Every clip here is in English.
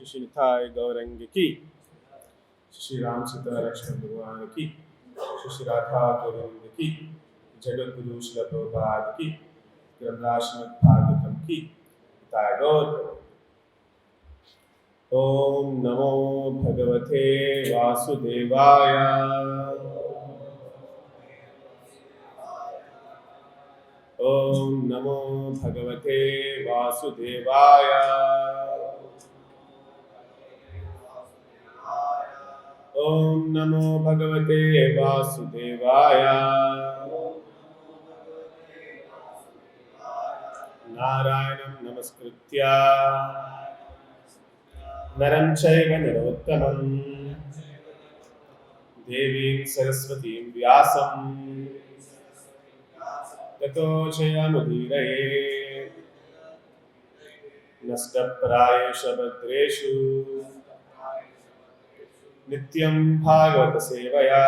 श्री निताय गौरंग की, श्री राम सीता लक्ष्मण भगवान की, श्री राधा गोविंद की, जगत गुरु श्री प्रभुपाद की, ग्रंथाश्रमद भागवतम की, निताय गौर। ओम नमो भगवते वासुदेवाय। ओम नमो भगवते वासुदेवाय। ओम नमो भगवते वासुदेवाय। नारायणं नमस्कृत्य नरं चैव नरोत्तमं देवीं सरस्वतीं व्यासं ततो जयमुदीरये। नष्टप्रायेषु भद्रेषु नित्यं भागवत सेवया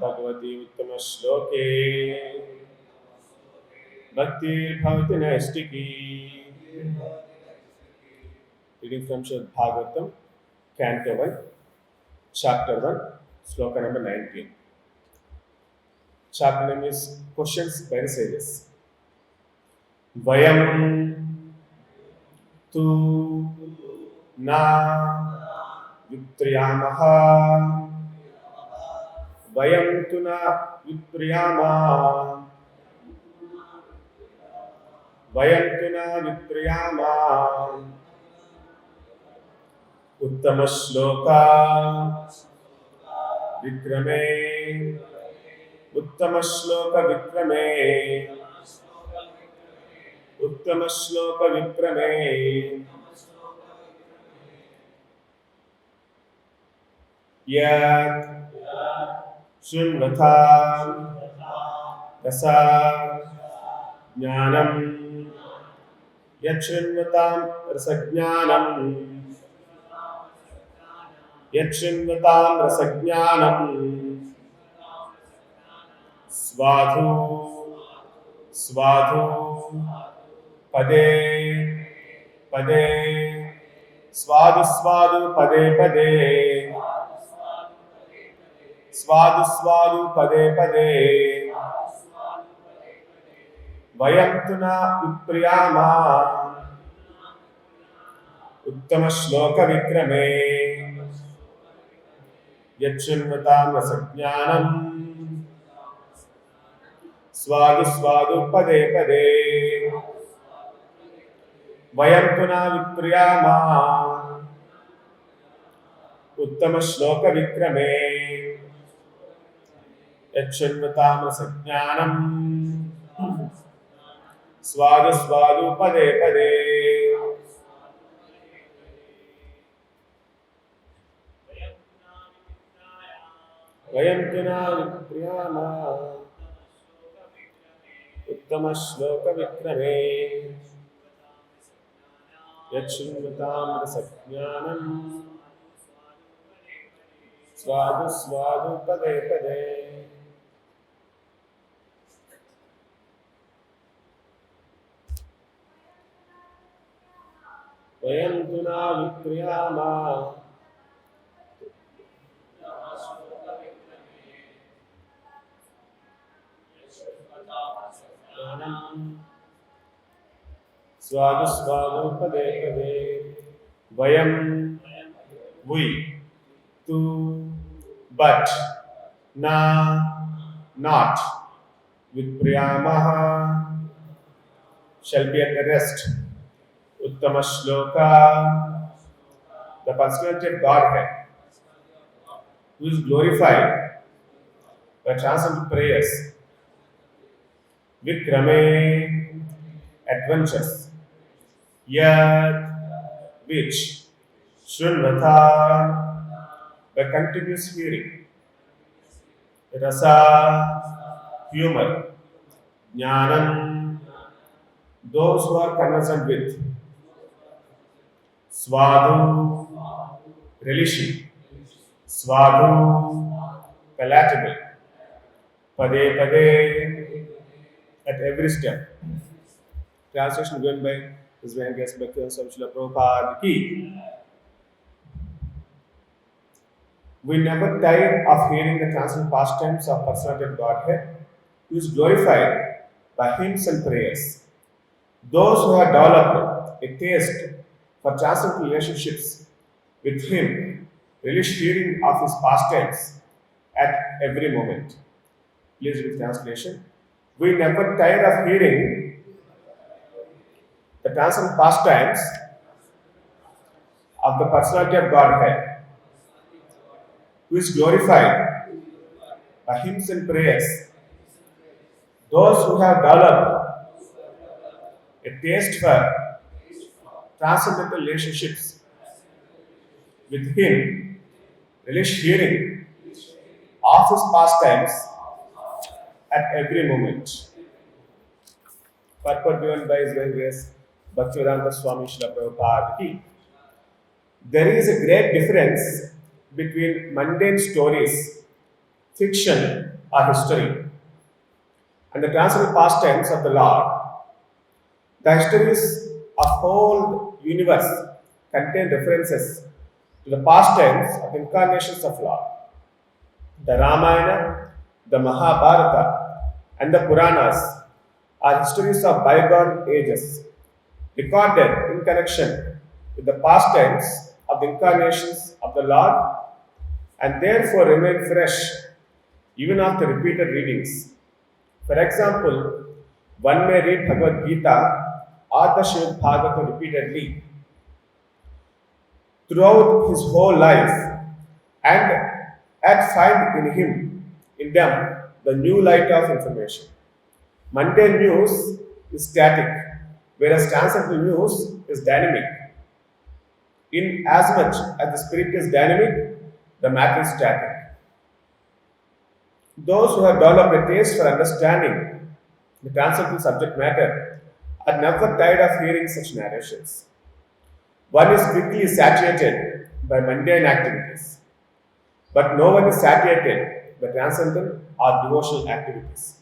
भगवती उत्तम श्लोके भक्तिर्भवति नैष्टिकी। Reading from Srimad Bhagavatam, Canto 1, Chapter 1, Sloka number 19. Chapter name is Questions by the Sages. Vayam tu na vipriyamaha. Vayam tu na vipriyama. Vayam tu na vipriyama. Uttama shloka vikrame. Uttama shloka vikrame. Uttama shloka vikrame. Yat shunvata dasa jnanam. Yat shunvatam rasajnanam. Yat shunvatam rasajnanam. Svadhu svadhu pade pade. Svadhu svadhu pade pade. Svadhu svadhu pade pade. Vayam tu na vipriyama. Uttama shloka vikrame. Yachinvatam rasajnanam. Svadhu svadhu pade pade. Vayam tu na vipriyama. Uttama shloka vikrame. Yachinvatam rasajnanam. Svadhu svadhu pade pade. Vayam tu na vipriyama. Uttama shloka vikrame. Yachinvatam rasajnanam. Svadhu svadhu pade pade. Vayam tu na vipriyama. Svadhu svadhu pade pade. Vayam, we, tu, but, na, not, vipriyamaha, shall be at the rest. Uttama shloka, the personality of Godhead, who is glorified by transcendental prayers. Vikrame, adventures. Yat, which. Shrunvata, by continuous hearing. Rasa, humor. Jnanam, those who are conversant with. Svadhu, relishing. Svadhu, palatable. Pade pade, at every step. Translation given by His Venkateswara Bhakti Srila Prabhupada ki. We never tire of hearing the transcendent pastimes of personality of Godhead, who is glorified by hymns and prayers. Those who have developed a taste for transcendental relationships with Him relish hearing of His pastimes at every moment. Please read translation. We never tire of hearing the transcendent pastimes of the personality of Godhead, who is glorified by hymns and prayers. Those who have developed a taste for transcendental relationships with Him relish hearing of His pastimes at every moment. Purport given by His Divine Grace Bhaktivedanta Swami Srila Prabhupada ki. There is a great difference between mundane stories, fiction or history, and the transcendental pastimes of the Lord. The histories of whole universe contain references to the pastimes of incarnations of Lord. The Ramayana, the Mahabharata, and the Puranas are histories of bygone ages, recorded in connection with the pastimes of the incarnations of the Lord, and therefore remain fresh even after repeated readings. For example, one may read Bhagavad Gita or the Srimad Bhagavatam repeatedly throughout his whole life and yet find in them the new light of information. Mundane news is static, whereas transcendental news is dynamic. In as much as the spirit is dynamic, the matter is static. Those who have developed a taste for understanding the transcendental subject matter are never tired of hearing such narrations. One is quickly satiated by mundane activities, but no one is satiated by transcendental or devotional activities.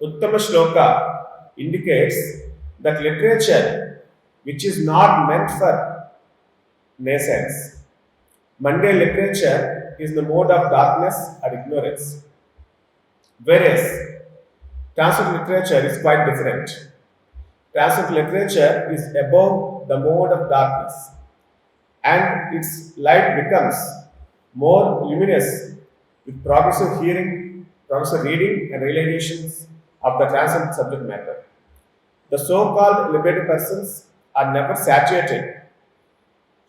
Uttama Shloka indicates that literature which is not meant for naysayers. Mundane literature is the mode of darkness or ignorance, whereas transcendental literature is quite different. Transcendental literature is above the mode of darkness, and its light becomes more luminous with progressive hearing, progressive reading, and realizations of the transcendental subject matter. The so-called liberated persons are never saturated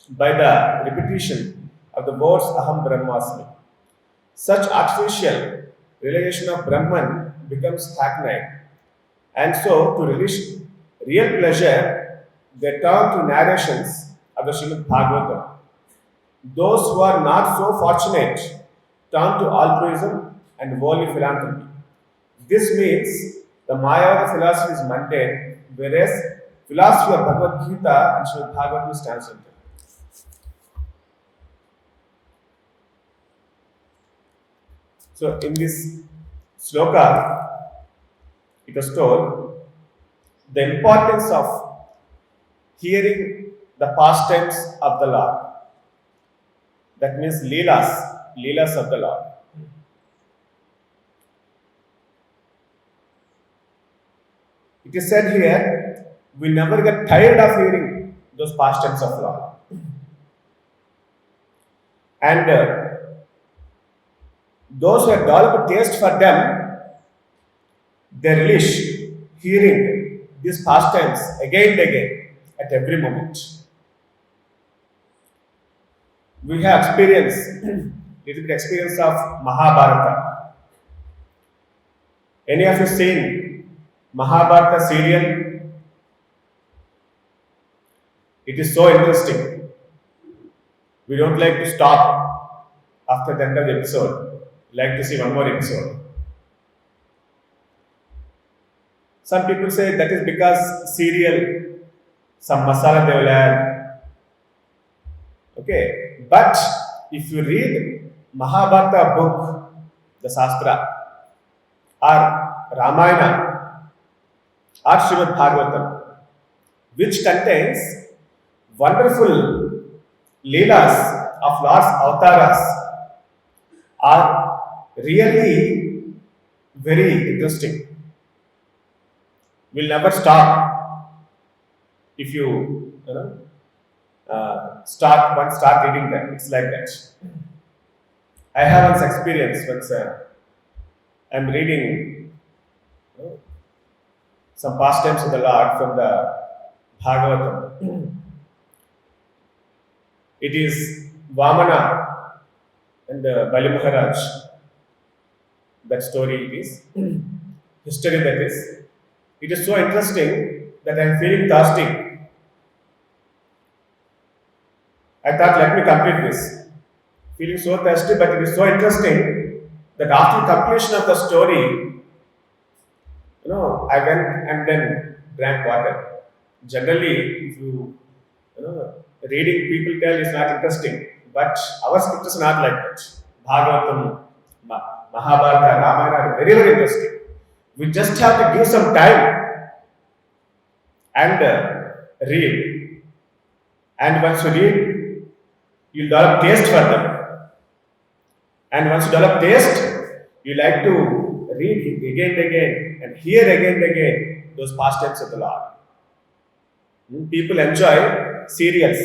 by the repetition of the words Aham Brahmasmi. Such artificial realization of Brahman becomes hackneyed, and so to relish real pleasure, they turn to narrations of the Srimad Bhagavatam. Those who are not so fortunate turn to altruism and worldly philanthropy. This means the Maya of the philosophy is mundane, whereas philosophy of Bhagavad Gita and Srimad Bhagavatam is transcendental. So in this sloka, it was told the importance of hearing the pastimes of the Lord. That means leelas of the Lord. It is said here, we never get tired of hearing those pastimes of Lord. And those who have developed a taste for them, they relish hearing these pastimes again and again at every moment. We have experienced little bit experience of Mahabharata. Any of you seen Mahabharata serial? It is so interesting. We don't like to stop after the end of the episode. We like to see one more episode. Some people say that is because serial, some masala they will add. Okay, but if you read Mahabharata book, the Shastra, or Ramayana, or Srimad Bhagavatam, which contains wonderful leelas of Lord's avatars, are really very interesting. Will never stop if you know, start reading them. It's like that. I have this experience once I'm reading some pastimes of the Lord from the Bhagavatam. It is Vamana and Bali Maharaj. That story it is. History that is. It is so interesting that I am feeling thirsty. I thought, let me complete this. Feeling so thirsty, but it is so interesting that after completion of the story, I went and then drank water. Generally, if reading people tell is not interesting, but our scriptures are not like that. Bhagavatam, Mahabharata, Ramayana are very, very interesting. We just have to give some time and read. And once you read, you develop taste for them. And once you develop taste, you like to read again and again and hear again and again those pastimes of the Lord. People enjoy serials.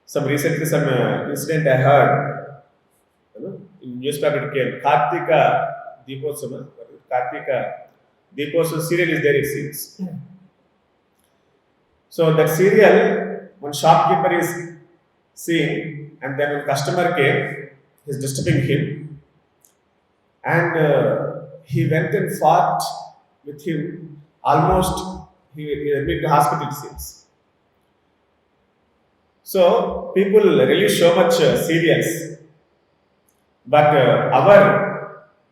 Some incident I heard, in newspaper it came, Kartika Deeposama serial is there, it seems. So that serial, one shopkeeper is seeing, and then when customer came, he's disturbing him, and he went and fought with him. Almost he admitted to hospital, it seems. So people really show much serials, but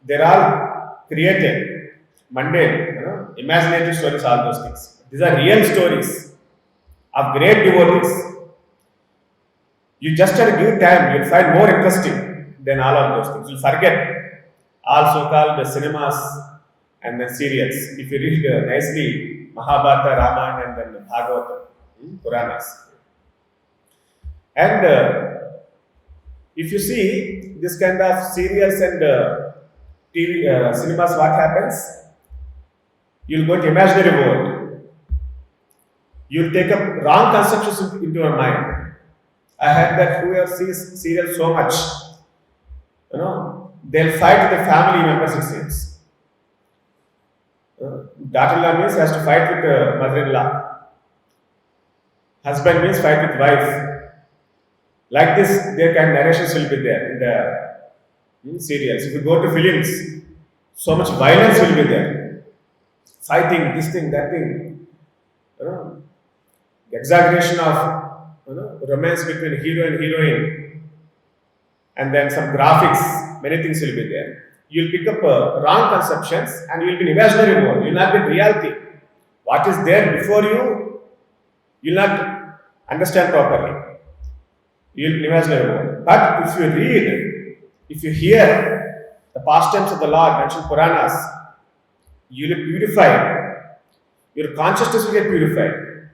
they're all created, mundane, imaginative stories, all those things. These are real stories of great devotees. You just have to give time, you'll find more interesting than all of those things. You'll forget all so-called cinemas and then serials. If you read nicely Mahabharata, Ramayana, and then Bhagavatam, Puranas. And if you see this kind of serials and TV cinemas, what happens? You'll go to imaginary world. You'll take up wrong conceptions into your mind. I heard that whoever sees serials so much, they'll fight with the family members, it seems. Daughter-in-law means has to fight with the mother-in-law. Husband means fight with wife. Like this, their kind of narrations will be there in the serials. If you go to films, so much violence will be there. Fighting, this thing, that thing. Exaggeration of romance between hero and heroine, and then some graphics, many things will be there. You'll pick up wrong conceptions and you'll be in imaginary world. You'll not be in reality. What is there before you, you'll not understand properly. You'll be in imaginary world. But if you read, if you hear the pastimes of the Lord mentioned Puranas, you'll be purified. Your consciousness will get purified.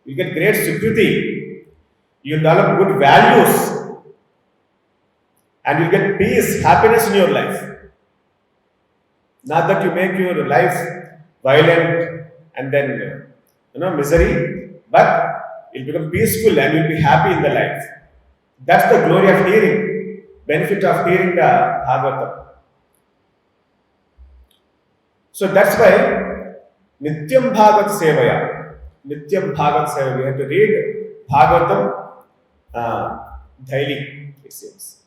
You get great security. You develop good values, and you get peace, happiness in your life. Not that you make your life violent and then misery, but you'll become peaceful and you'll be happy in the life. That's the glory of hearing, benefit of hearing the Bhagavatam. So that's why Nityam Bhagavat Sevaya. Nityam Bhagavat Sevaya. We have to read Bhagavatam daily, it seems.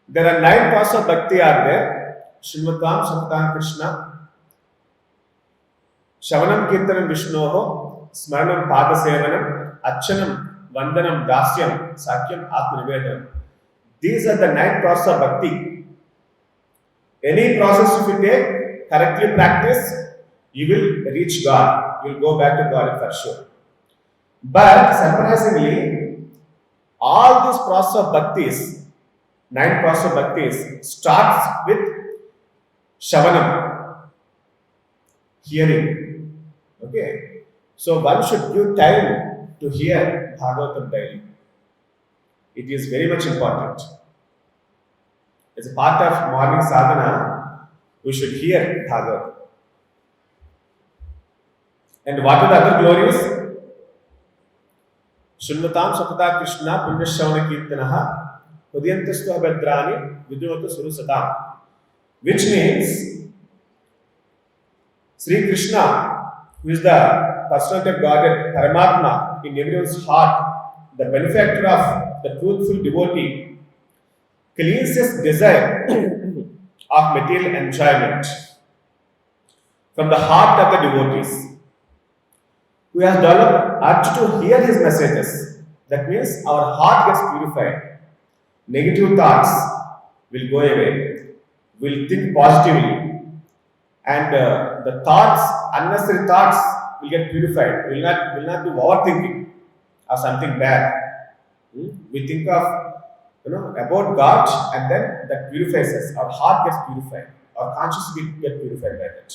There are 9 paths of bhakti are there. Srimvatam, Shantam, Krishna, Shavanam, Kirtanam, Vishnoho, Smaranam, Padasevanam, Achanam, Vandanam, Dasyam, Sakyam, Atmanivedanam. These are the 9 processes of bhakti. Any process if you take, correctly practice, you will reach God. You will go back to God for sure. But surprisingly, all these process of bhaktis, 9 process of bhaktis, starts with Shavanam, hearing. Okay, so one should give time to hear Bhagavatam daily. It is very much important. As a part of morning sadhana, we should hear Bhagavatam. And what are the other glories? Shunvatam Sakata Krishna Punyashavana Kirtanaha Udyantastu Abhadrani Viduvata Surusatam. Which means Sri Krishna, who is the personality of Godhead, Paramatma, in everyone's heart, the benefactor of the truthful devotee, cleans his desire of material enjoyment from the heart of the devotees, who has developed urge to hear his messages. That means our heart gets purified. Negative thoughts will go away. We'll think positively. And the thoughts, unnecessary thoughts, will get purified. Will not do overthinking of something bad. We think of about God, and then that purifies us. Our heart gets purified. Our consciousness gets purified by that.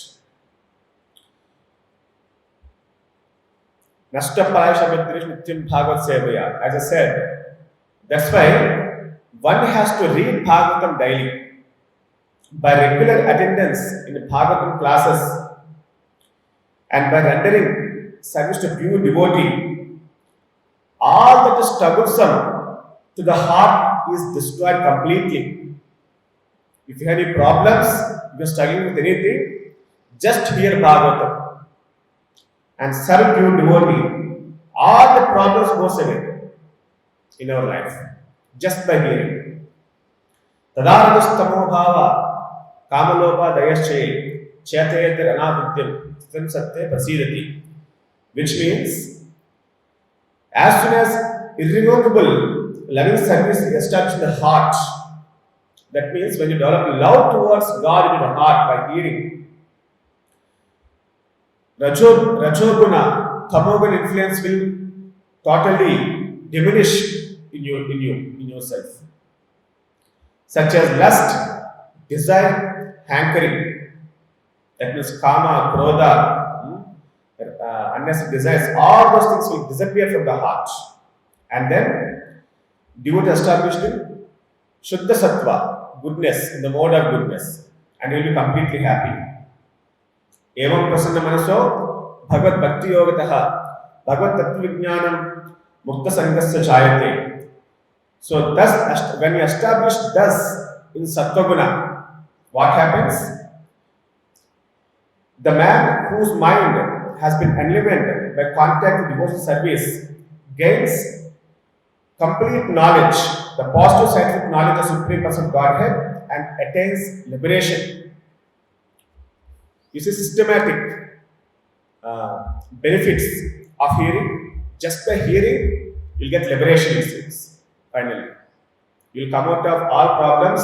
Nashta Parashabhatrish Nityam Bhagavad Sevaya. As I said, that's why one has to read Bhagavatam daily. By regular attendance in the Bhagavatam classes and by rendering service to pure devotee, all that is troublesome to the heart is destroyed completely. If you have any problems, if you are struggling with anything, just hear Bhagavatam and serve pure devotee. All the problems goes away in our life just by hearing. Tadarastamo bhava Kamalopa Dayasche Chetayatir Anabuddhim Stham Satya Pasidati, which means as soon as irrevocable loving service is established in the heart, that means when you develop love towards God in the heart by hearing, Rajoguna, Tamoguna influence will totally diminish in yourself, such as lust, desire, hankering, that means kama, krodha, unnecessary desires, all those things will disappear from the heart. And then devotee established in Shuddha Sattva, goodness, in the mode of goodness, and you will be completely happy. Evam prasanna manaso bhagavad bhakti yogataha bhagavad tattva vijnanam mukta sangasya jayate. So thus, when you establish thus in Sattva Guna, what happens? The man whose mind has been enlivened by contact with devotional service gains complete knowledge, the positive scientific knowledge of Supreme Person Godhead, and attains liberation. You see systematic benefits of hearing. Just by hearing, you'll get liberation, it seems, finally. You'll come out of all problems,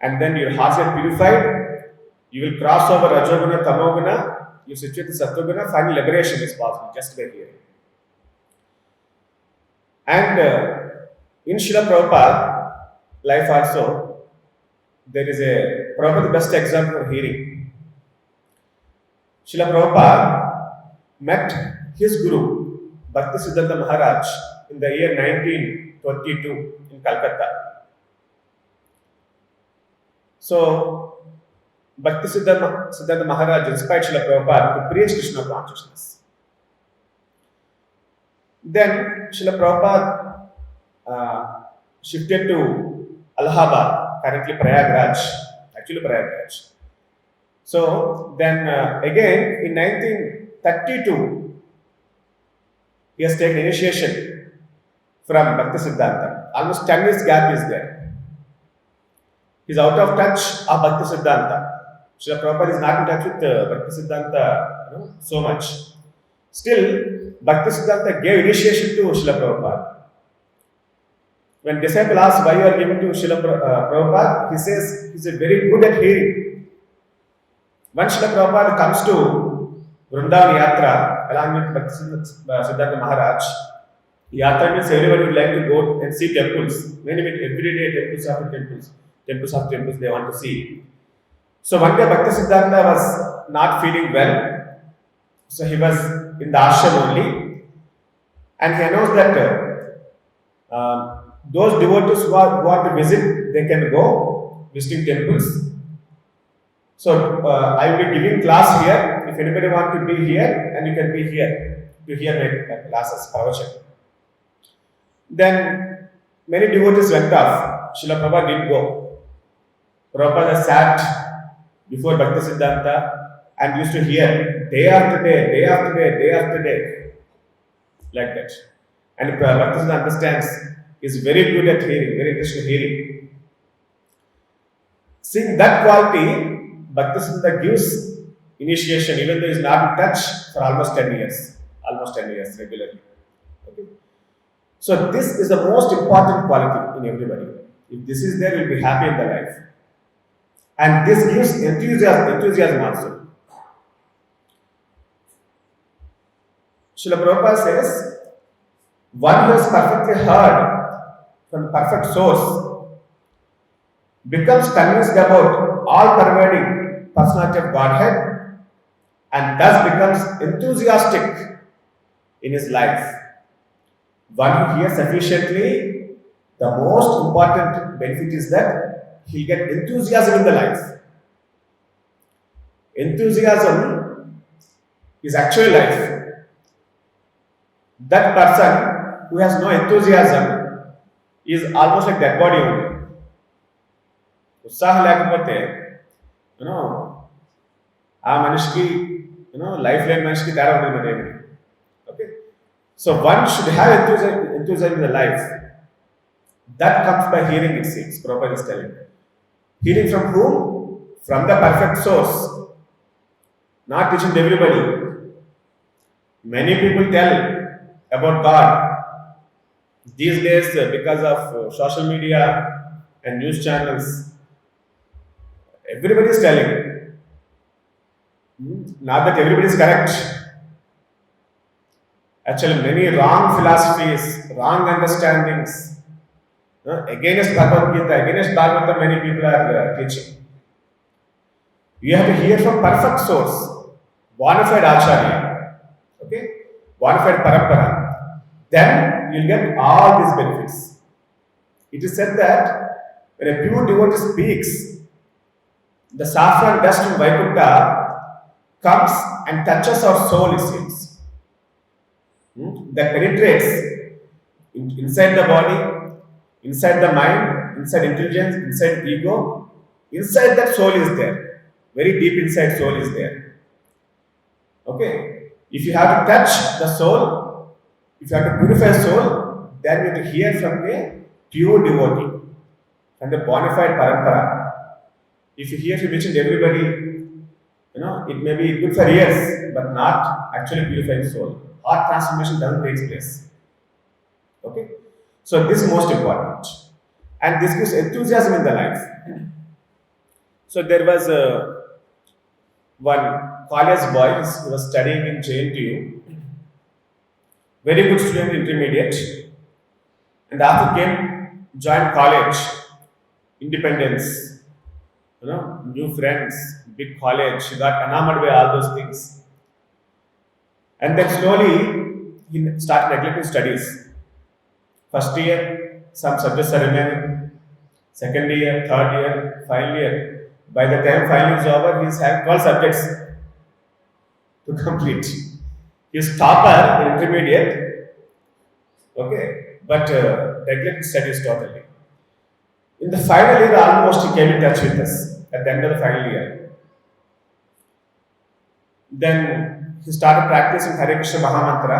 and then your heart is purified. You will cross over Rajoguna, Tamoguna, you situate in Sattva-guna, finally liberation is possible just by hearing. And in Srila Prabhupada life also, there is a Prabhupada the best example of hearing. Srila Prabhupada met his Guru, Bhaktisiddhanta Maharaj, in the year 1922 in Calcutta. So, Bhaktisiddhanta Maharaj inspired Srila Prabhupada to preach Krishna consciousness. Then Srila Prabhupada shifted to Allahabad, currently Prayagraj, actually Prayagraj. So then again in 1932, he has taken initiation from Bhaktisiddhanta. Almost 10 years gap is there. He is out of touch of Bhaktisiddhanta. Srila Prabhupada is not in touch with Bhaktisiddhanta so much. Still, Bhaktisiddhanta gave initiation to Srila Prabhupada. When disciple asks why you are giving to Srila Prabhupada, he says he is very good at hearing. Once Srila Prabhupada comes to Vrindavan Yatra along with Bhaktisiddhanta Maharaj, Yatra means everyone would like to go and see temples. Many everyday temples after temples, they want to see. So one day Bhaktisiddhanta was not feeling well, So he was in the ashram only, and he announced that those devotees who want to visit, they can go visiting temples. So I will be giving class here. If anybody want to be here, and you can be here to hear my classes, Pravachanam. Then many devotees went off. Srila Prabhupada didn't go. Prabhupada sat before Bhakti Siddhanta and used to hear day after day, day after day, day after day, like that. And Bhakti Siddhanta understands, is very good at hearing, very interested in hearing. Seeing that quality, Bhakti Siddhanta gives initiation, even though he is not in touch for almost 10 years, regularly. Okay. So this is the most important quality in everybody. If this is there, we'll be happy in the life. And this gives enthusiasm also. Srila Prabhupada says, one who has perfectly heard from the perfect source becomes convinced about all-pervading personality of Godhead and thus becomes enthusiastic in his life. One who hears sufficiently, the most important benefit is that he'll get enthusiasm in the life. Enthusiasm is actual life. That person who has no enthusiasm is almost like dead body only. ఉత్సాహం లేకపోతే ఆ మనిషికి life లేని మనిషికి తేడా ఉంటుంది ఏమి. Okay, so one should have enthusiasm in the life. That comes by hearing, it seems. Prabhupada is telling. Hearing from whom? From the perfect source. Not teaching to everybody. Many people tell about God. These days, because of social media and news channels, everybody is telling. Not that everybody is correct. Actually, many wrong philosophies, wrong understandings, against Bhagavad Gita, against Bhagavatam, many people are teaching. You have to hear from perfect source, bona fide Acharya, okay, bona fide Parampara. Then you'll get all these benefits. It is said that when a pure devotee speaks, the saffron dust from Vaikuntha comes and touches our soul, it seems. That penetrates inside the body, inside the mind, inside intelligence, inside ego. Inside that soul is there. Very deep inside soul is there. Okay. If you have to touch the soul, if you have to purify soul, then you have to hear from a pure devotee, from the bona fide parampara. If you hear from each and everybody, it may be good for years, but not actually purifying soul. Heart transformation doesn't take place. Okay? So this is most important. And this gives enthusiasm in the life. So there was one college boy who was studying in JNTU. Very good student, intermediate. And after came, joined college, independence, new friends, big college, he got enamored by all those things. And then slowly he started neglecting studies. First year, some subjects are remaining. Second year, third year, final year. By the time final is over, he is having 12 subjects to complete. He is topper in intermediate, okay, but neglected studies totally. In the final year, almost he came in touch with us at the end of the final year. Then he started practicing Hare Krishna Mahamantra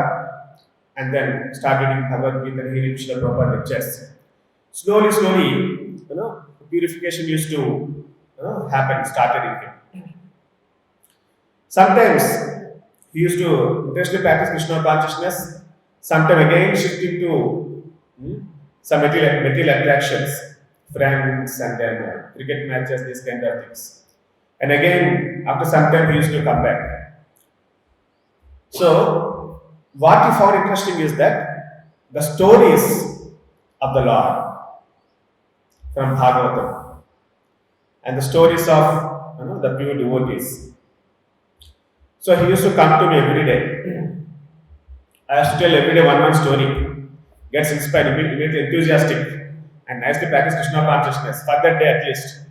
and then started reading Bhagavad Gita and hearing Srila Prabhupada lectures. Slowly, purification used to started in him. Sometimes he used to intensely practice Krishna consciousness, sometimes again shifting to some material attractions, friends, and then cricket matches, these kind of things. And again, after some time, he used to come back. So, what he found interesting is that the stories of the Lord from Bhagavatam and the stories of the pure devotees. So he used to come to me every day. I used to tell every day one story. Gets inspired, immediately enthusiastic, and nicely practice Krishna consciousness for that day at least.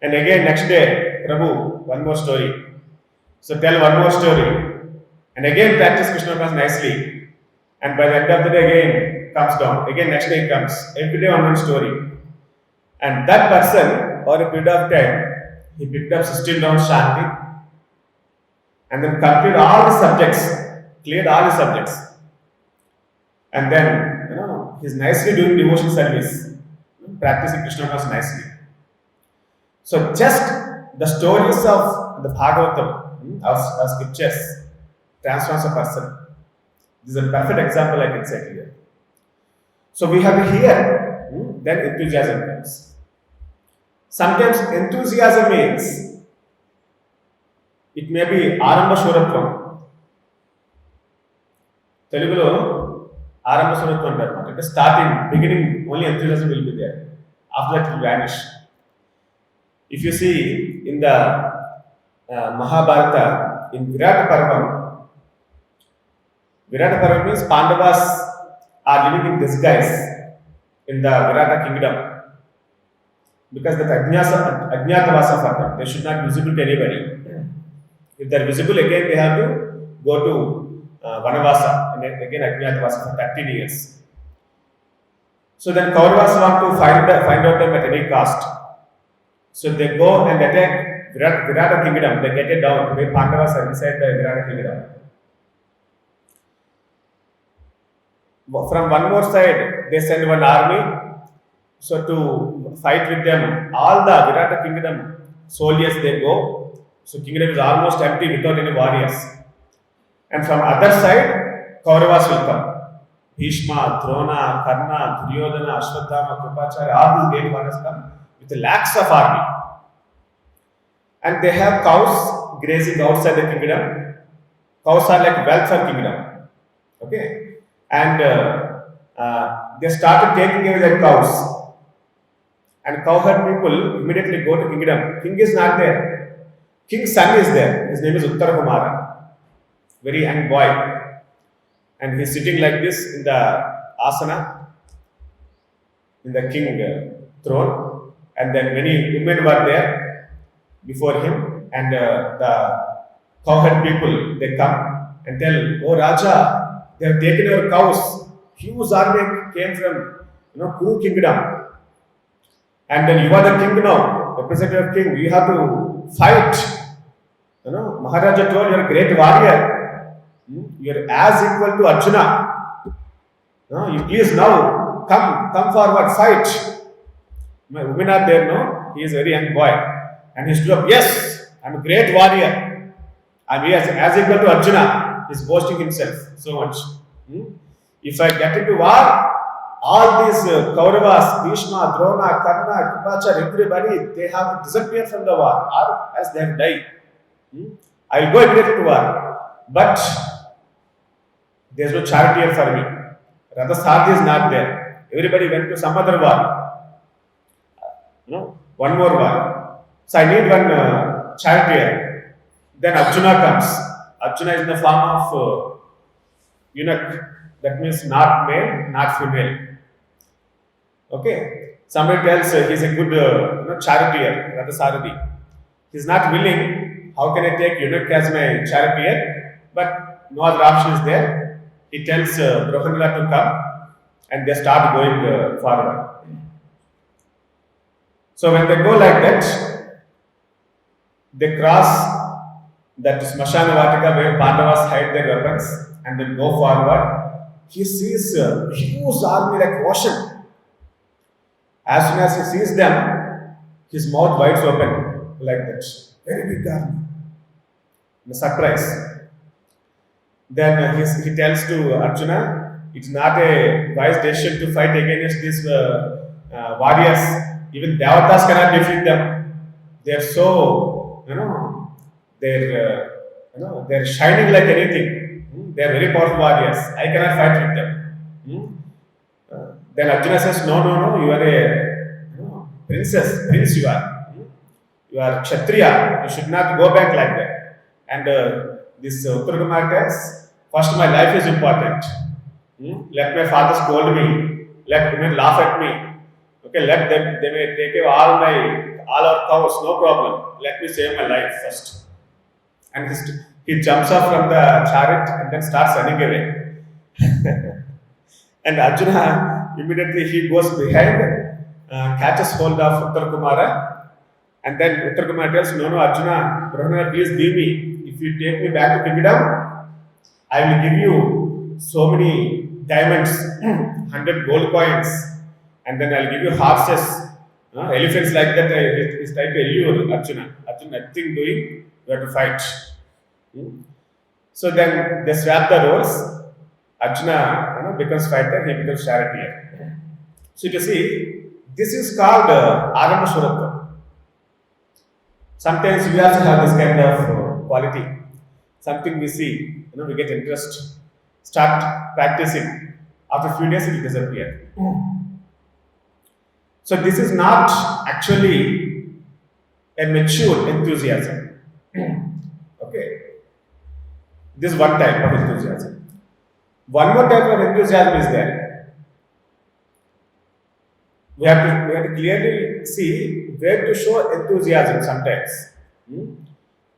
And again next day, Prabhu, one more story. So tell one more story. And again practice Krishna consciousness nicely. And by the end of the day again comes down. Again next day it comes. Every day one story. And that person, over a period of time, he picked up 16 rounds Shanti and then completed all the subjects, cleared all the subjects. And then, he's nicely doing devotion service, practicing Krishna consciousness nicely. So just the stories of the Bhagavatam, our scriptures, transforms a person. This is a perfect example I can say here. So we have to hear, then enthusiasm comes. Sometimes enthusiasm means it may be Aramba Shuratvam. Telugulo Aramba Shuratvam antaru. At the starting, beginning, only enthusiasm will be there. After that it will vanish. If you see in the Mahabharata, in Virata Parvam means Pandavas are living in disguise in the Virata kingdom. Because that Ajñātavasa for them, they should not be visible to anybody. If they are visible again, they have to go to Vanavasa and again Ajñātavasa for 13 years. So then Kauravas want to find out them at any cost. So they go and attack Virata kingdom. They get it down where Pandavas are inside the Virata kingdom. From one more side, they send one army. So to fight with them, all the Virata kingdom soldiers they go. So kingdom is almost empty without any warriors. And from other side, Kauravas will come. Bhishma, Drona, Karna, Duryodhana, Ashwatthama, Kripacharya, all these great warriors come with lakhs of army. And they have cows grazing outside the kingdom. Cows are like wealth of kingdom. Okay? And they started taking away their cows. And cowherd people immediately go to kingdom. King is not there. King's son is there. His name is Uttarakumara. Very young boy. And he's sitting like this in the asana, in the king throne. And then many women were there before him. And the cowherd people, they come and tell, "Oh Raja, they have taken your cows." Huge army came from Kuru kingdom. And then you are the king now, representative king, you have to fight. Maharaja told you are a great warrior. You are as equal to Arjuna. You please now come forward, fight. My women are there, no? He is a very young boy. And he stood up, yes, I am a great warrior. I am as equal to Arjuna. He is boasting himself so much. If I get into war, all these Kauravas, Bhishma, Drona, Karna, Kripacharya, everybody, they have to disappear from the war or as they have died. I will go immediately to war. But there is no charioteer for me. Rather, Sahadev is not there. Everybody went to some other war. One more war. So I need one charioteer. Then Arjuna comes. Arjuna is in the form of eunuch. That means not male, not female. Okay. Somebody tells he's a good charioteer, Ratha Sarathi. He's not willing. How can I take eunuch as my charioteer? But no other option is there. He tells Brahmanila to come and they start going forward. So when they go like that, they cross that Smashana Vatika where Pandavas hide their weapons and then go forward. He sees a huge army like ocean. As soon as he sees them, his mouth wides open like that. Very big army. A surprise. Then he tells to Arjuna, it's not a wise decision to fight against these warriors. Even Devatas cannot defeat them. They are so, they're shining like anything. They are very powerful warriors. I cannot fight with them. Then Arjuna says, no, you are a prince you are. You are Kshatriya. You should not go back like that. And This Uttarakumar tells, first my life is important. Let my father scold me. Let women laugh at me. Okay, let them, they may take away all our cows, no problem. Let me save my life first. And he jumps off from the chariot and then starts running away. And Arjuna immediately he goes behind, catches hold of Uttarakumara, and then Uttarakumara tells, no, Arjuna, Brahmana, please leave me. If you take me back to kingdom, I will give you so many diamonds, 100 gold coins, and then I'll give you horses, elephants like that. He's trying to allure Arjuna. Arjuna, nothing doing, you have to fight. So then they swap the roles. Arjuna becomes fighter, he becomes charioteer. So you see, this is called Arama Shuratva. Sometimes we also have this kind of quality. Something we see, we get interest, start practicing. After a few days, it will disappear. So this is not actually a mature enthusiasm. Okay, this is one type of enthusiasm. One more type of enthusiasm is there. We have to clearly see where to show enthusiasm sometimes.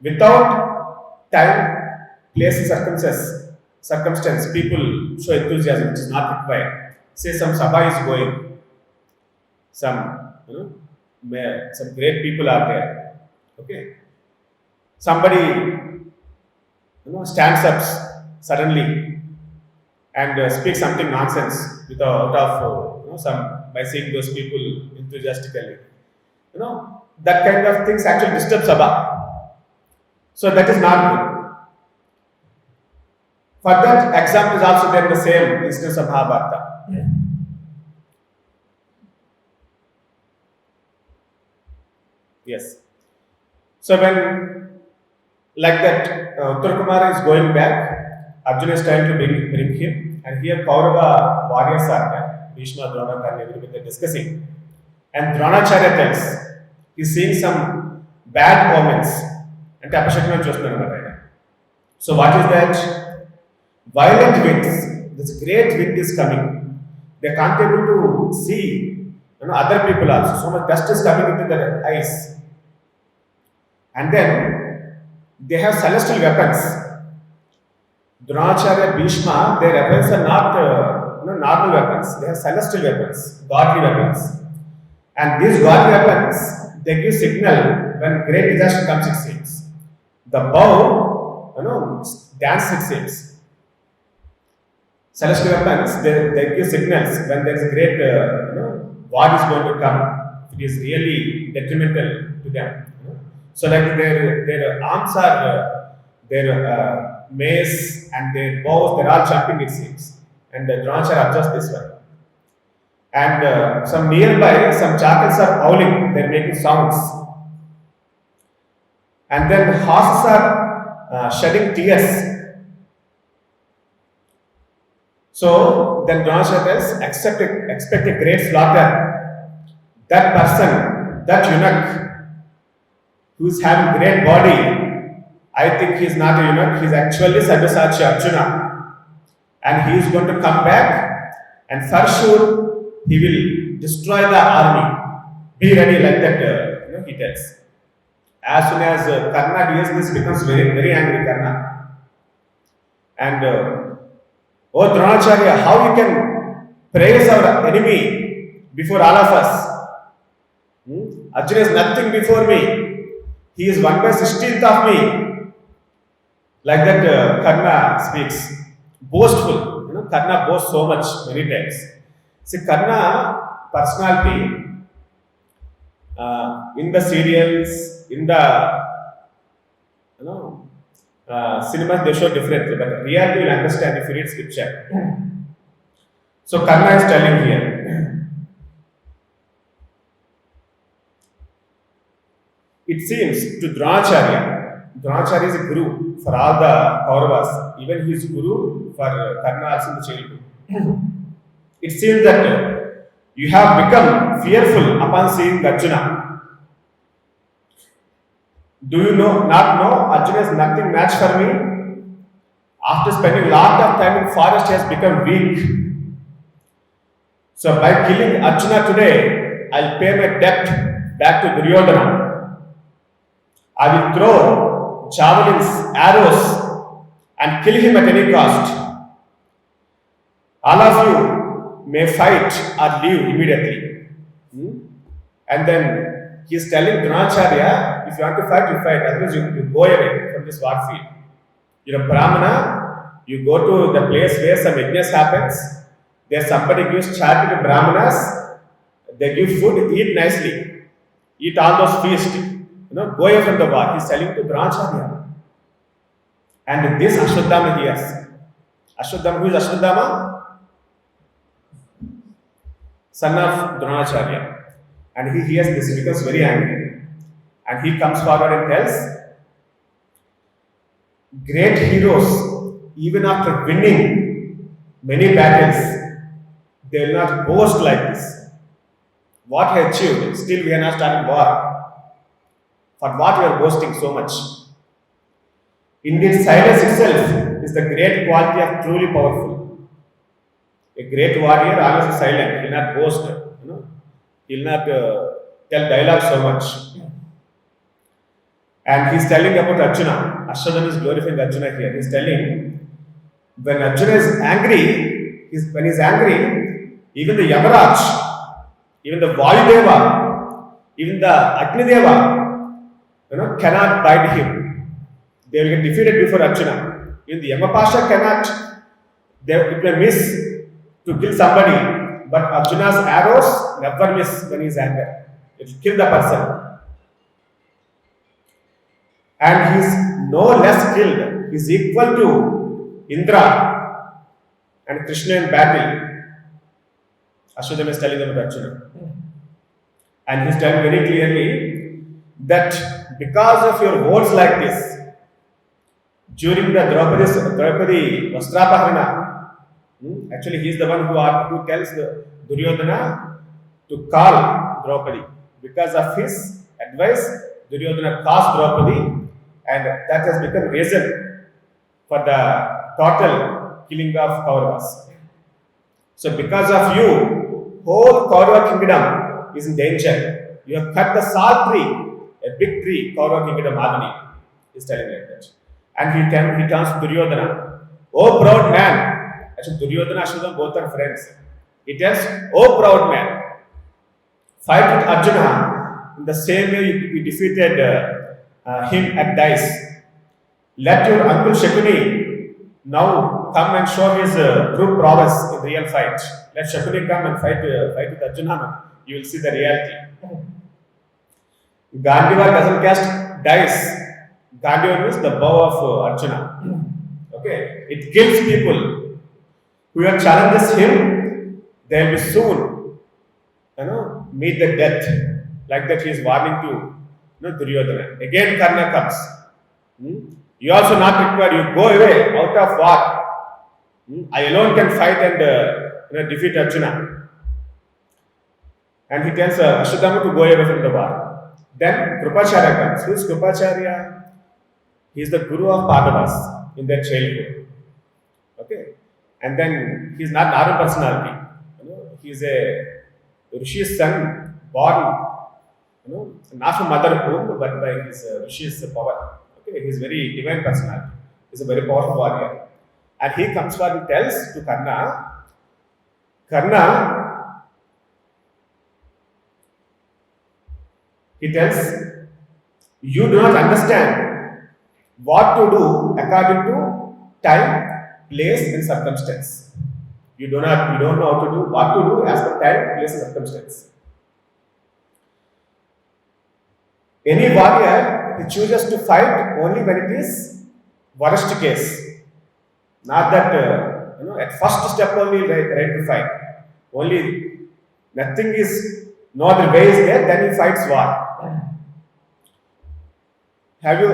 Without time, place, circumstance, people show enthusiasm which is not required. Say some sabha is going, some great people are there. Okay, somebody stands up suddenly and speak something nonsense without by seeing those people enthusiastically. That kind of things actually disturb Sabha. So that is not good. For that, example is also there in the same instance of Mahabharata. Yes. So when like that, Uttarakumara is going back, Arjuna is trying to bring him, and here Kaurava warriors are there. Bhishma, Drona, Karna, everybody are discussing. And Dronacharya tells, he's seeing some bad omens. And Tapashakna Chosna. So what is that? Violent winds. This great wind is coming. They can't able to see other people also. So much dust is coming into their eyes. And then they have celestial weapons. Dronacharya, Bhishma, their weapons are not normal weapons. They have celestial weapons, godly weapons. And these godly weapons, they give signal when great disaster comes, it seems. The bow, dance, it seems. Celestial weapons, they give signals when there is a great war is going to come. It is really detrimental to them. So like their arms are, their mace and their bows, they're all jumping, it seems. And the Dronacharya adjusts this one. And some nearby, some jackals are howling, they're making sounds. And then horses are shedding tears. So then Dronacharya tells, expect a great slaughter. That person, that eunuch, who is having great body, I think he is not a eunuch, he is actually Sabyasachi Arjuna. And he is going to come back, and for sure he will destroy the army. Be ready, like that, he tells. As soon as Karna hears this, becomes very, very angry, Karna. And, oh Dronacharya, how you can praise our enemy before all of us? Arjuna is nothing before me. He is 1/16th of me. Like that, Karna speaks. Boastful. Karna boasts so much many times. See, Karna personality in the serials, in the cinemas, they show differently, but reality will understand if you read scripture. So Karna is telling here. It seems to Dronacharya is a guru for all the Kauravas, even he is guru for Karna also in the childhood. It seems that you have become fearful upon seeing Arjuna. Do you not know Arjuna is nothing match for me? After spending a lot of time in forest, he has become weak. So by killing Arjuna today, I'll pay my debt back to Duryodhana. I will throw javelins, arrows, and kill him at any cost. All of you may fight or leave immediately. And then he is telling Dronacharya, if you want to fight, you fight. Otherwise, you go away from this war field. You're a Brahmana, you go to the place where some yajnas happens. There somebody gives charity to Brahmanas, they give food, eat nicely. Eat all those feasts. Go away from the war. He's telling to Dronacharya. And this Ashwadhama hears. Ashwadhama, who is Ashwadhama? Son of Dronacharya. And he hears this, he becomes very angry. And he comes forward and tells, great heroes, even after winning many battles, they will not boast like this. What he achieved, still we are not starting war. For what we are boasting so much? Indeed, silence itself is the great quality of truly powerful. A great warrior always is silent, he will not boast. He will not tell dialogue so much. And he is telling about Arjuna. Ashwadhama is glorifying Arjuna here. He is telling, when Arjuna is angry, when he is angry, even the Yamaraj, even the Vayudeva, even the Agnideva, cannot bite him. They will get defeated before Arjuna. Even the Yamapasha cannot, it may miss to kill somebody. But Arjuna's arrows never miss when he is angry. It will kill the person. And he is no less skilled. He is equal to Indra and Krishna in battle. Ashwadhama is telling about Arjuna. And he is telling very clearly that because of your words like this, during the Draupadi Vastrapaharana, actually, he is the one who tells the Duryodhana to call Draupadi. Because of his advice, Duryodhana calls Draupadi, and that has become reason for the total killing of Kauravas. So, because of you, whole Kaurava kingdom is in danger. You have cut the salt tree, a big tree, Kaurava kingdom Agni is telling like that. And he turns to Duryodhana, oh proud man. Actually, Duryodhana and Ashwadhama both are friends. He tells, oh proud man, fight with Arjuna in the same way you defeated him at dice. Let your uncle Shakuni now come and show his true prowess in real fight. Let Shakuni come and fight with Arjuna. You will see the reality. Gandiva doesn't cast dice. Gandiva means the bow of Arjuna. Okay, it kills people. Whoever challenges him, they will be soon, meet the death. Like that, he is warning to Duryodhana. Again, Karna comes. You also not required. You go away out of war. I alone can fight and defeat Arjuna. And he tells Ashwadhama to go away from the war. Then Krupacharya comes. Who is Krupacharya? He is the guru of Pandavas in their childhood. Okay. And then he is not normal personality. He is a Rishi's son, born, not from mother womb, but by his Rishi's power. Okay, he is very divine personality. He is a very powerful warrior. And he comes forward and tells to Karna, he tells, you do not understand what to do according to time, place and circumstance. You don't know how to do what to do as per time, place and circumstance. Any warrior, he chooses to fight only when it is worst case. Not that at first step only ready to fight. Only nothing is, no other way is there, then he fights war. Have you?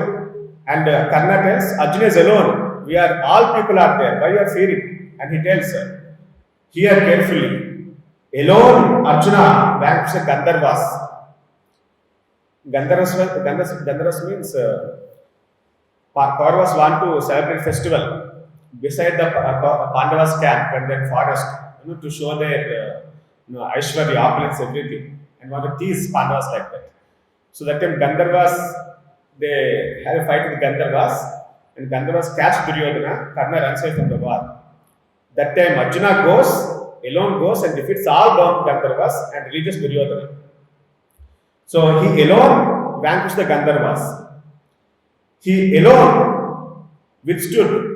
And Karna tells, Arjuna is alone. We are, all people are there. Why you are fearing? And he tells, hear carefully. Alone Arjuna vanquished Gandharvas. Gandharvas means Kauravas want to celebrate festival. beside the Pandavas camp and then forest, to show their Aishwarya, opulence, everything, and want to tease Pandavas like that. So that time Gandharvas, they have a fight with Gandharvas, and Gandharvas catch Duryodhana. Karna runs away from the war. That time Arjuna alone goes and defeats all bound Gandharvas and releases Duryodhana. So he alone vanquished the Gandharvas. He alone withstood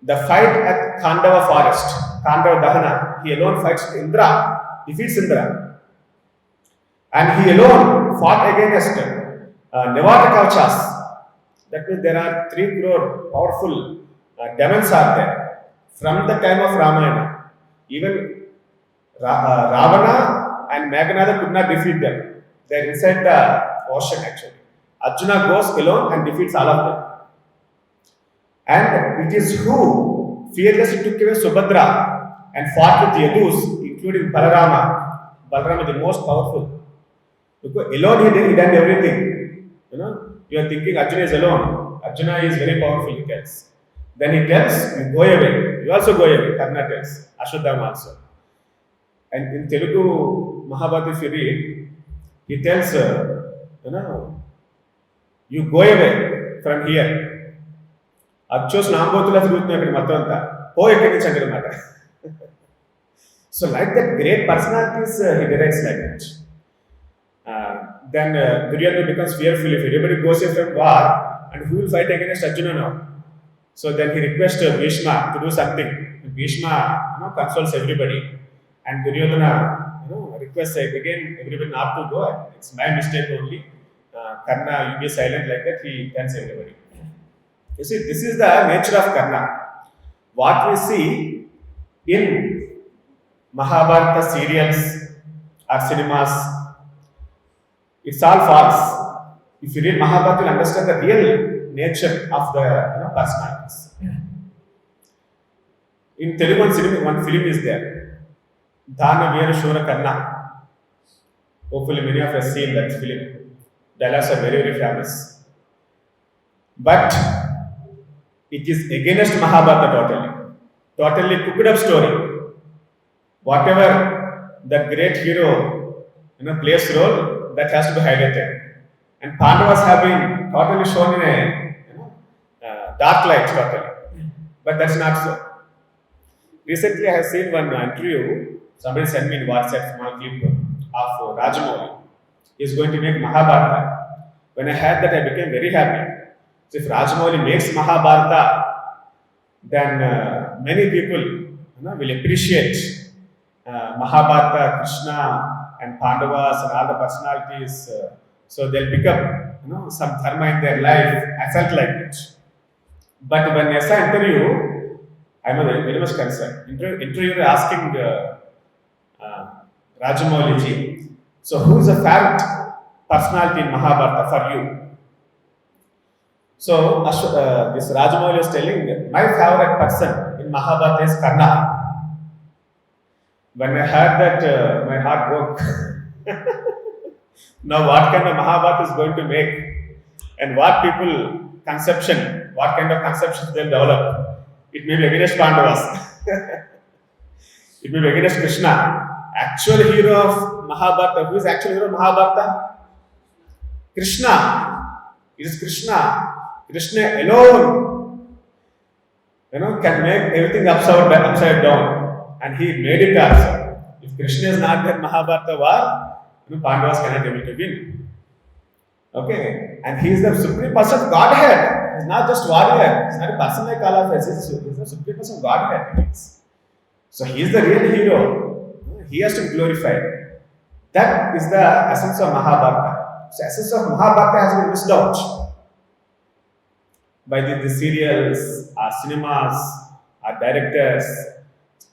the fight at Khandava forest, Khandava Dahana. He alone fights Indra, defeats Indra. And he alone fought against Nevata Kavachas. That means there are 3 crore powerful demons are there. From the time of Ramayana, even Ravana and Meghanada could not defeat them. They are inside the ocean actually. Arjuna goes alone and defeats all of them. And it is who fearlessly took away Subhadra and fought with Yadus, including Balarama. Balarama the most powerful. Because alone he done everything. You are thinking Arjuna is alone. Arjuna is very powerful, he tells. Then he tells, you go away. You also go away, Karna tells. Ashwadhama also. And in Telugu Mahabharata, if you read, he tells, you go away from here. Achos Nambotula Thirutna Matanta. Ho ekkadi Chandramata. So, like that, great personalities he directs like that. Then Duryodhana becomes fearful if everybody goes away from war, and who will fight against Arjuna now? So then he requests Bhishma to do something. Bhishma consoles everybody, and Duryodhana requests again everybody not to go. It's my mistake only. Karna, you be silent like that. He tells everybody. You see, this is the nature of Karna. What we see in Mahabharata serials or cinemas, it's all false. If you read Mahabharata, you'll understand the real nature of the personalities. In Telugu one film is there, Dhana Veera Shura Karna. Hopefully many of us seen that film. Dialogues are very, very famous. But it is against Mahabharata totally cooked up story. Whatever that great hero plays role, that has to be highlighted. And Pandavas have been totally shown in a dark light totally. But that's not so. Recently I have seen one interview, somebody sent me in WhatsApp small clip of Rajamouli. He is going to make Mahabharata. When I heard that, I became very happy. So if Rajamouli makes Mahabharata, then many people will appreciate Mahabharata, Krishna and Pandavas and all the personalities. So they'll pick up some dharma in their life. I felt like it. But when I saw interview, I was very much concerned. Interviewer asking Rajamouli ji, so who is the favorite personality in Mahabharata for you? So this Rajamouli is telling, my favorite person in Mahabharata is Karna. When I heard that, my heart broke. Now what kind of Mahabharata is going to make, and what people conception, what kind of conceptions they'll develop. It may be against Pandavas. It may be against Krishna. Actual hero of Mahabharata. Who is actual hero of Mahabharata? Krishna. It is Krishna. Krishna alone, can make everything upside down, and he made it also. If Krishna is not there, Mahabharata war, Pandavas cannot able to win. Okay, and he is the supreme person of Godhead. He is not just warrior. He is not a person like all of us. He is the supreme person of Godhead. So he is the real hero. He has to be glorified. That is the essence of Mahabharata. So essence of Mahabharata has been missed out by the serials, our cinemas, our directors.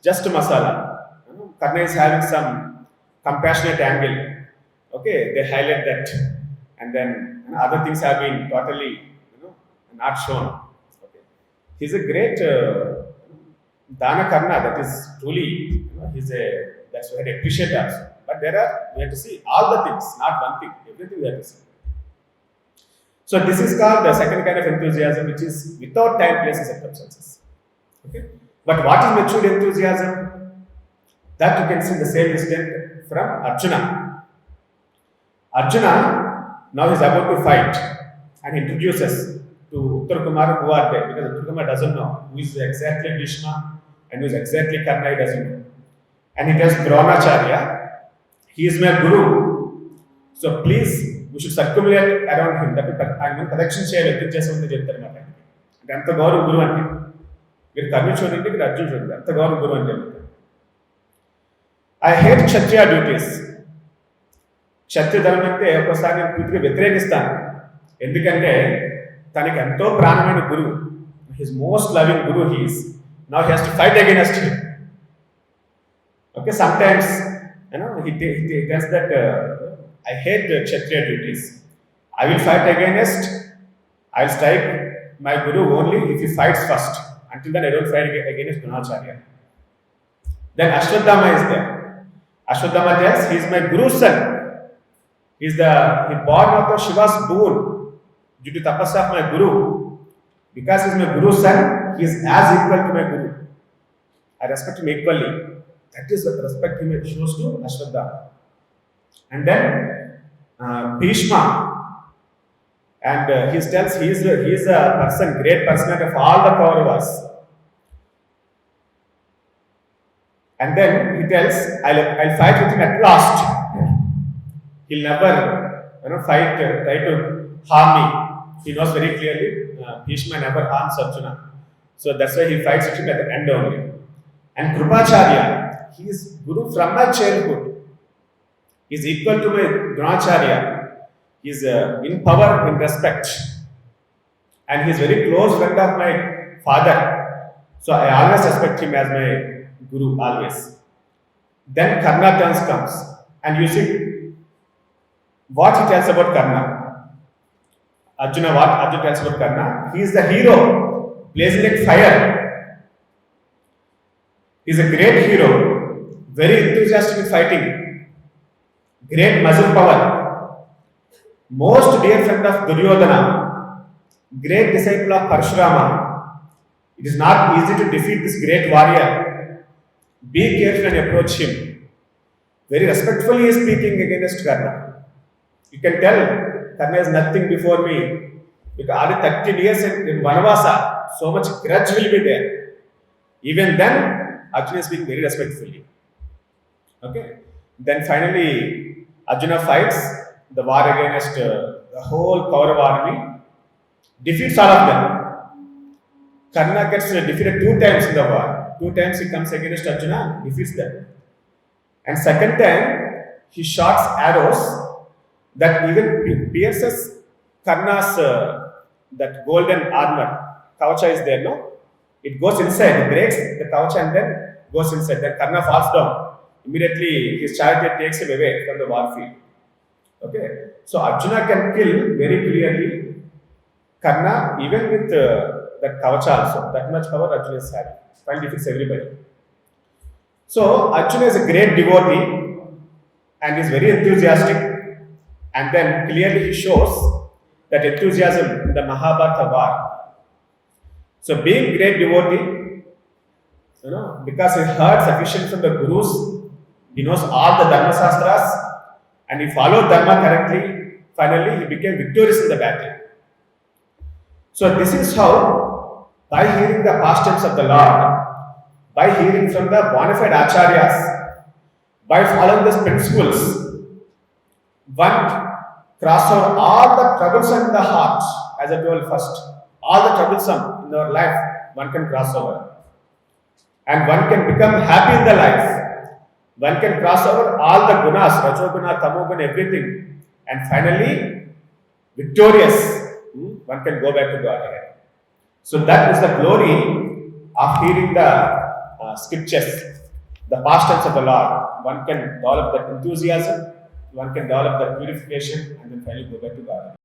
Just masala. Karna is having some compassionate angle. Okay, they highlight that, and then other things have been totally, not shown. Okay, he's a great Dana Karna. That is truly, that's what I appreciate also. But we have to see all the things, not one thing. Everything we have to see. So this is called the second kind of enthusiasm, which is without time, place, and circumstances. Okay? But what is matured enthusiasm? That you can see the same incident from Arjuna. Arjuna now is about to fight and introduces to Uttar Kumar who are there, because Uttar Kumar doesn't know who is exactly Bhishma and who is exactly Karna, he doesn't know. And he tells Dronacharya, he is my guru. So please, we should circumambulate around him. That I mean, correction cheyali edu chestunde cheptaru మాట. అంటే అంత గౌరవ గురువు అంటే మీరు కర్ణ చూడండి, ఇక్కడ అర్జున్ చూడండి, అంత గౌరవ గురువు అని చెప్తారు. I hate Kshatriya duties. క్షత్రియ ధర్మం అంటే ఒక్కోసారి నేను పూర్తిగా వ్యతిరేకిస్తాను. ఎందుకంటే తనకి ఎంతో ప్రాణమైన గురువు, his most loving Guru he's, now he has to fight against him. Okay, sometimes he tells that I hate kshatriya duties. I will fight against, I will strike my guru only if he fights first. Until then I don't fight against Dronacharya. Then Ashwadhama is there. Ashwadhama tells he is my guru's son. He born out of Shiva's boon due to tapasya of my guru. Because he is my guru's son, he is as equal to my guru. I respect him equally. That is the respect he shows to Ashwadhama. And then Bhishma, and he tells he is a person, great personality of all the Kauravas. And then he tells, I'll fight with him at last. He'll never fight, try to harm me. He knows very clearly Bhishma never harms Arjuna. So that's why he fights with him at the end only. And Krupacharya, he is guru from my childhood. He is equal to my Dronacharya. He is in power, in respect. And he is very close friend of my father. So I always respect him as my guru, always. Then Karna turns comes. And you see what he tells about Karna. Arjuna, what Arjuna tells about Karna? He is the hero, blazing like fire. He is a great hero, very enthusiastic in fighting, great muscle power, most dear friend of Duryodhana, great disciple of Parshurama. It is not easy to defeat this great warrior. Be careful and approach him. Very respectfully he is speaking against Karna. You can tell Karna is nothing before me. Because after 13 years in Vanavasa, so much grudge will be there. Even then, Arjuna is speaking very respectfully. Okay. Then finally, Arjuna fights the war against the whole Kaurava army, defeats all of them. Karna gets defeated 2 times in the war. 2 times he comes against Arjuna, defeats them. And second time, he shoots arrows that even pierces Karna's that golden armor. Kavacha is there, no? It goes inside, it breaks the kavacha and then goes inside. Then Karna falls down. Immediately his chariot takes him away from the war field. Okay. So Arjuna can kill very clearly Karna even with that kavacha also. That much power Arjuna is having. Finally defeats everybody. So Arjuna is a great devotee and is very enthusiastic. And then clearly he shows that enthusiasm in the Mahabharata war. So being great devotee, because he heard sufficient from the gurus, he knows all the Dharma Shastras and he followed Dharma correctly, finally he became victorious in the battle. So this is how, by hearing the pastimes of the Lord, by hearing from the bona fide acharyas, by following these principles, one cross over all the troublesome in the heart, as I told first, all the troublesome in our life, one can cross over. And one can become happy in the life. One can cross over all the gunas, rajoguna, tamoguna, everything. And finally, victorious, one can go back to God again. So that is the glory of hearing the scriptures, the pastimes of the Lord. One can develop that enthusiasm, one can develop that purification, and then finally go back to God.